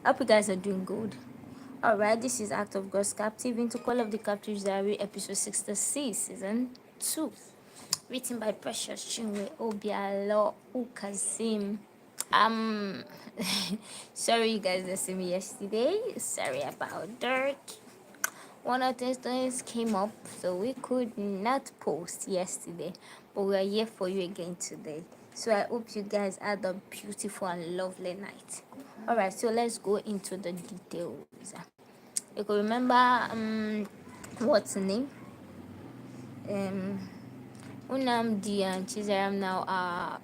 Hope you guys are doing good. Alright, this is Act of God's Captive into Call of the Captives Diary, episode 66, season 2. Written by Precious Chinwe Obialor-Ukazim. Um, sorry you guys didn't see me yesterday. Sorry about that. One of those things came up, so we could not post yesterday, but we are here for you again today. So I hope you guys had a beautiful and lovely night. Alright, so let's go into the details. You could remember what's the name? Unamdi and Chizaram now are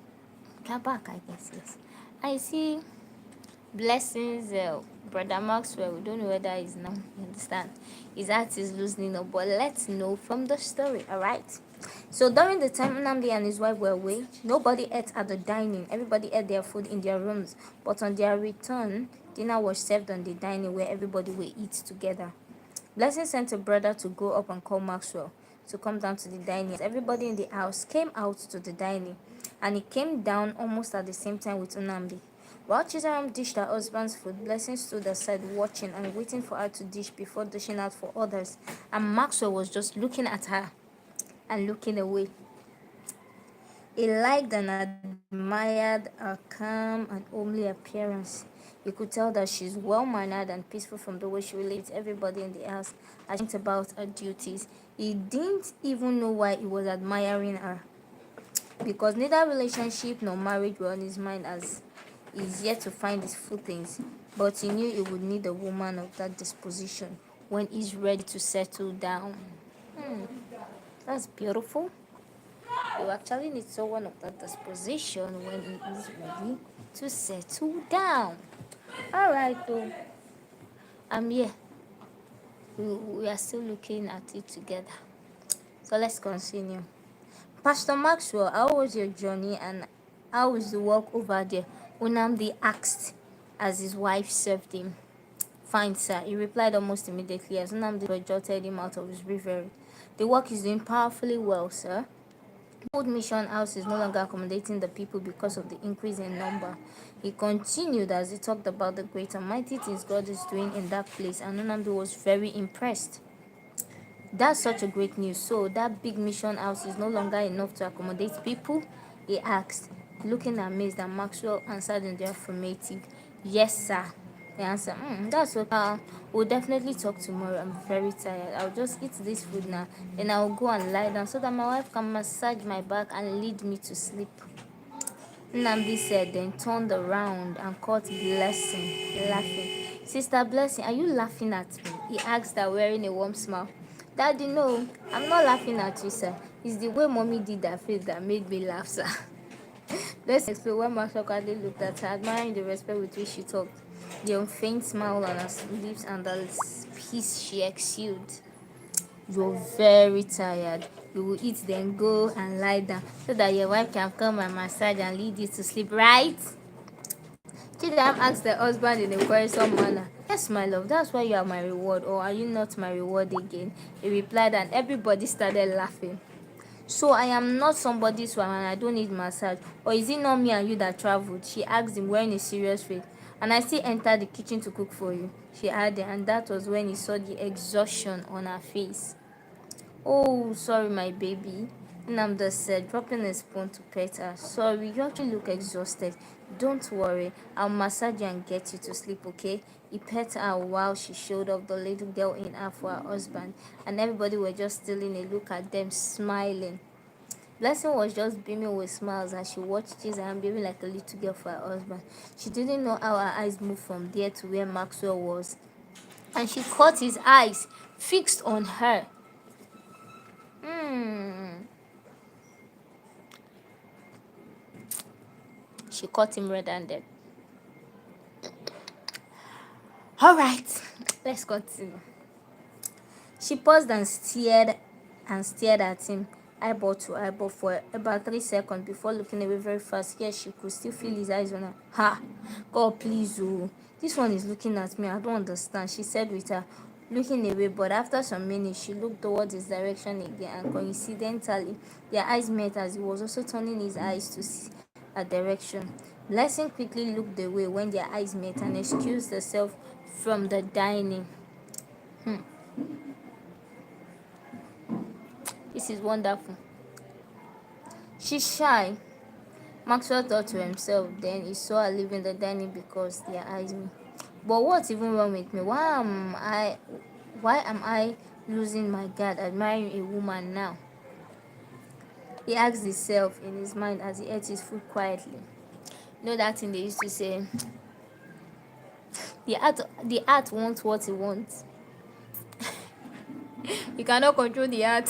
back, I guess, yes. I see blessings, brother Maxwell. We don't know whether he's now, you understand, his heart is loosening up, but let's know from the story. All right, so during the time Nnamdi and his wife were away, nobody ate at the dining. Everybody ate their food in their rooms, but on their return, dinner was served on the dining where everybody will eat together. Blessing sent a brother to go up and call Maxwell to come down to the dining. Everybody in the house came out to the dining, and he came down almost at the same time with Nnamdi. While Chizaram dished her husband's food, Blessing stood aside watching and waiting for her to dish before dishing out for others, and Maxwell was just looking at her and looking away. He liked and admired her calm and homely appearance. You could tell that she's well-mannered and peaceful from the way she relates with everybody in the house as she went about her duties. He didn't even know why he was admiring her, because neither relationship nor marriage were on his mind as he's yet to find his footings. But he knew he would need a woman of that disposition when he's ready to settle down. That's beautiful. You actually need someone of that disposition when he is ready to settle down. Alright, though. I'm here. We are still looking at it together. So let's continue. Pastor Maxwell, how was your journey and how is the work over there? Nnamdi asked as his wife served him. Fine, sir, he replied almost immediately as Nnamdi jotted him out of his reverie. The work is doing powerfully well, sir. The old mission house is no longer accommodating the people because of the increase in number. He continued as he talked about the great and mighty things God is doing in that place, and Nnamdi was very impressed. That's such a great news. So that big mission house is no longer enough to accommodate people? He asked, looking amazed, and Maxwell answered in the affirmative. Yes, sir. He answered, that's okay. We'll definitely talk tomorrow. I'm very tired. I'll just eat this food now. Then I'll go and lie down so that my wife can massage my back and lead me to sleep. Nnamdi said, then turned around and caught Blessing laughing. Sister Blessing, are you laughing at me? He asked her, wearing a warm smile. Daddy, no, I'm not laughing at you, sir. It's the way mommy did that face that made me laugh, sir. Let's explain when Marshall Caddy looked at her, admiring the respect with which she talked, the unfeigned smile on her lips, and the peace she exuded. You're very tired. You will eat, then go and lie down so that your wife can come and massage and lead you to sleep, right? Chidam asked the husband in a quarrelsome manner. Yes, my love, that's why you are my reward, or are you not my reward again? He replied, and everybody started laughing. So I am not somebody's wife and I don't need massage, or is it not me and you that traveled? She asked him, wearing a serious face. And I still entered the kitchen to cook for you, she added, and that was when he saw the exhaustion on her face. Oh, sorry, my baby, Nnamdi said, dropping a spoon to pet her. Sorry, you actually look exhausted. Don't worry, I'll massage you and get you to sleep, okay? He pet her while she showed off the little girl in her for her husband, and everybody were just stealing a look at them, smiling. Blessing was just beaming with smiles as she watched Jesus and behaving like a little girl for her husband. She didn't know how her eyes moved from there to where Maxwell was, and she caught his eyes fixed on her. She caught him red-handed. Alright, let's continue. She paused and stared at him, eyeball to eyeball, for about 3 seconds before looking away very fast. Yes, she could still feel his eyes on her. Ha! God, please, oh. This one is looking at me. I don't understand, she said with her looking away, but after some minutes, she looked towards his direction again, and coincidentally, their eyes met as he was also turning his eyes to see her direction. Blessing quickly looked away when their eyes met and excused herself from the dining. This is wonderful. She's shy. Maxwell thought to himself. Then he saw her leaving the dining because their eyes met. But what's even wrong with me? Why am I losing my guard admiring a woman now? He asked himself in his mind as he ate his food quietly. You know that thing they used to say, the art wants what it wants. You cannot control the art.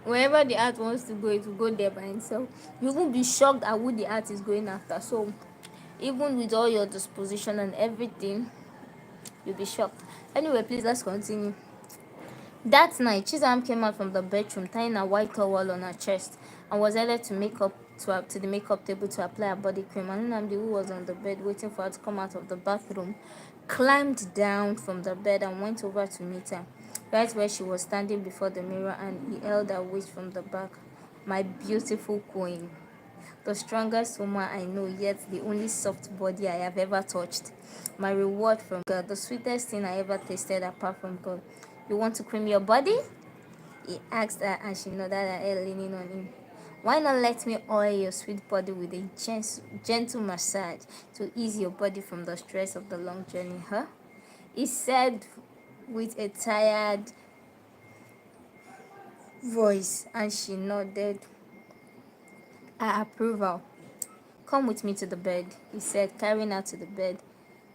Wherever the art wants to go, it will go there by itself. You won't be shocked at who the art is going after. So even with all your disposition and everything, you'll be shocked. Anyway, please, let's continue. That night, Chizam came out from the bedroom tying a white towel on her chest and was headed to the makeup table to apply her body cream. And Nnamdi, who was on the bed waiting for her to come out of the bathroom, climbed down from the bed and went over to meet her, right where she was standing before the mirror, and he held her waist from the back. My beautiful queen, the strongest woman I know, yet the only soft body I have ever touched. My reward from God, the sweetest thing I ever tasted apart from God. You want to cream your body? He asked her, and she nodded her head, leaning on him. Why not let me oil your sweet body with a gentle massage to ease your body from the stress of the long journey, huh? He said with a tired voice, and she nodded her approval. Come with me to the bed, he said, carrying her to the bed.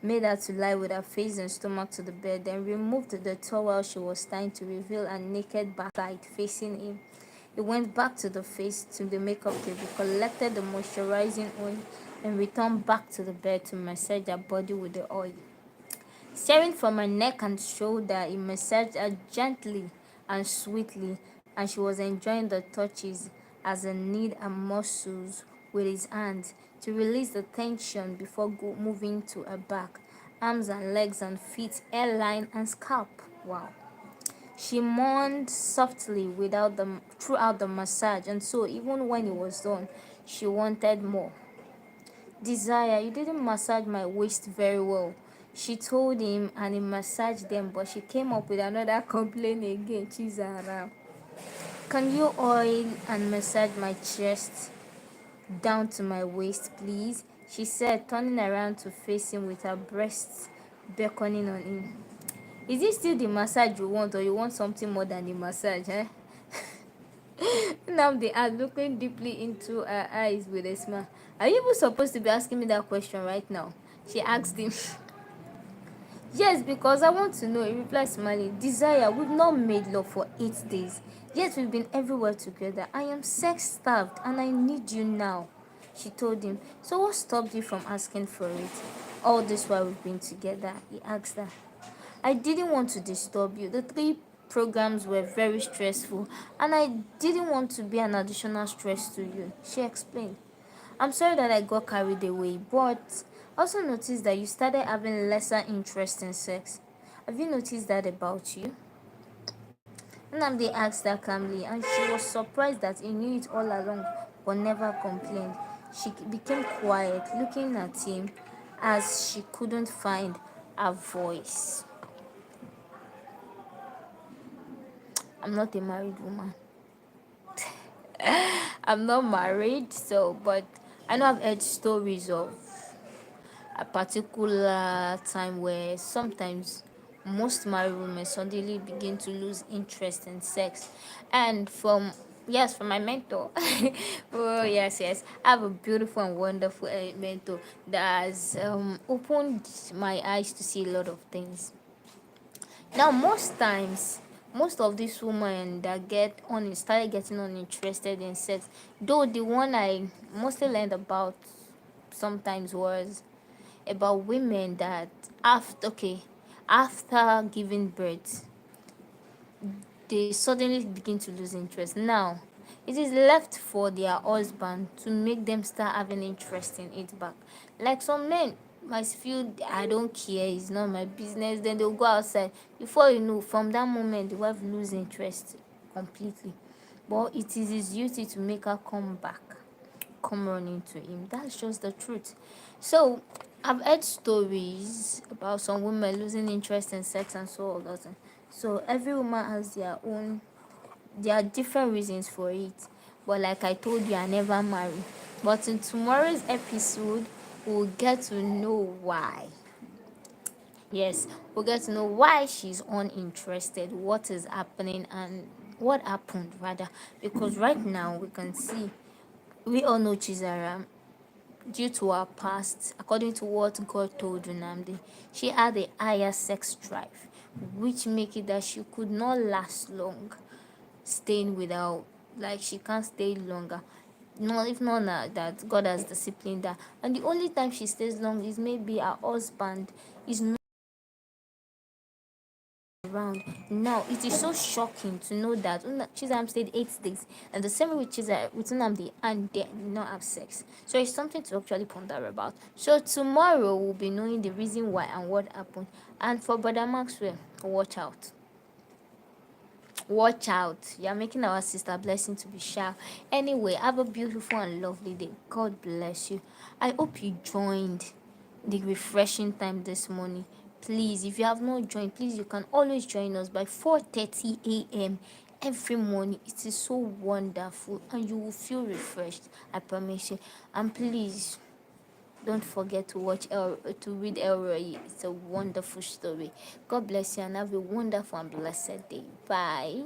Made her to lie with her face and stomach to the bed, then removed the towel she was tying to reveal her naked backside facing him. He went back to the face to the makeup table, collected the moisturizing oil, and returned back to the bed to massage her body with the oil. Staring from her neck and shoulder, he massaged her gently and sweetly, and she was enjoying the touches as he kneaded her muscles with his hands to release the tension before moving to her back, arms and legs and feet, hairline and scalp. Wow. She moaned softly throughout the massage, and so even when it was done, she wanted more. Desire, you didn't massage my waist very well, she told him, and he massaged them, but she came up with another complaint again. Chizara. Can you oil and massage my chest down to my waist, please? She said, turning around to face him with her breasts beckoning on him. Is it still the massage you want, or you want something more than the massage, eh? Now they are looking deeply into her eyes with a smile. Are you even supposed to be asking me that question right now? She asked him. Yes, because I want to know, he replied smiling. Desire, we've not made love for 8 days, yet we've been everywhere together. I am sex-starved and I need you now, she told him. So what stopped you from asking for it? All this while we've been together, he asked her. I didn't want to disturb you. The 3 programs were very stressful, and I didn't want to be an additional stress to you, she explained. I'm sorry that I got carried away, but I also noticed that you started having lesser interest in sex. Have you noticed that about you? Nnamdi asked her calmly, and she was surprised that he knew it all along but never complained. She became quiet, looking at him as she couldn't find her voice. I'm not a married woman. I'm not married, but I know I've heard stories of a particular time where sometimes most married women suddenly begin to lose interest in sex. And from my mentor. Oh yes, I have a beautiful and wonderful mentor that has opened my eyes to see a lot of things. Now, most times, most of these women that started getting uninterested in sex, though the one I mostly learned about sometimes was about women that after giving birth, they suddenly begin to lose interest. Now, it is left for their husband to make them start having interest in it back. Like some men might feel, I don't care, it's not my business, then they'll go outside. Before you know, from that moment, the wife lose interest completely. But it is his duty to make her come back. come running to him. That's just the truth. So I've heard stories about some women losing interest in sex and so on. So every woman has their own, there are different reasons for it. But like I told you, I never marry. But in tomorrow's episode, we'll get to know why. Yes, we'll get to know why she's uninterested, what is happening, and what happened rather. Because right now we can see, we all know Chizara, due to her past, according to what God told Unamdi, she had a higher sex drive, which make it that she could not last long staying without, like she can't stay longer. No, if not that God has disciplined her, and the only time she stays long is maybe her husband is not around. Now it is so shocking to know that Chizam stayed 8 days, and the same way with Chizam with Nnamdi, and they did not have sex. So it's something to actually ponder about. So tomorrow we'll be knowing the reason why and what happened. And for Brother Maxwell, watch out. Watch out. You're making our sister Blessing to be shy. Anyway, have a beautiful and lovely day. God bless you. I hope you joined the refreshing time this morning. Please, if you have not joined, please, you can always join us by 4:30 a.m. every morning. It is so wonderful and you will feel refreshed. I promise you. And please, don't forget to to read Elroy. It's a wonderful story. God bless you and have a wonderful and blessed day. Bye.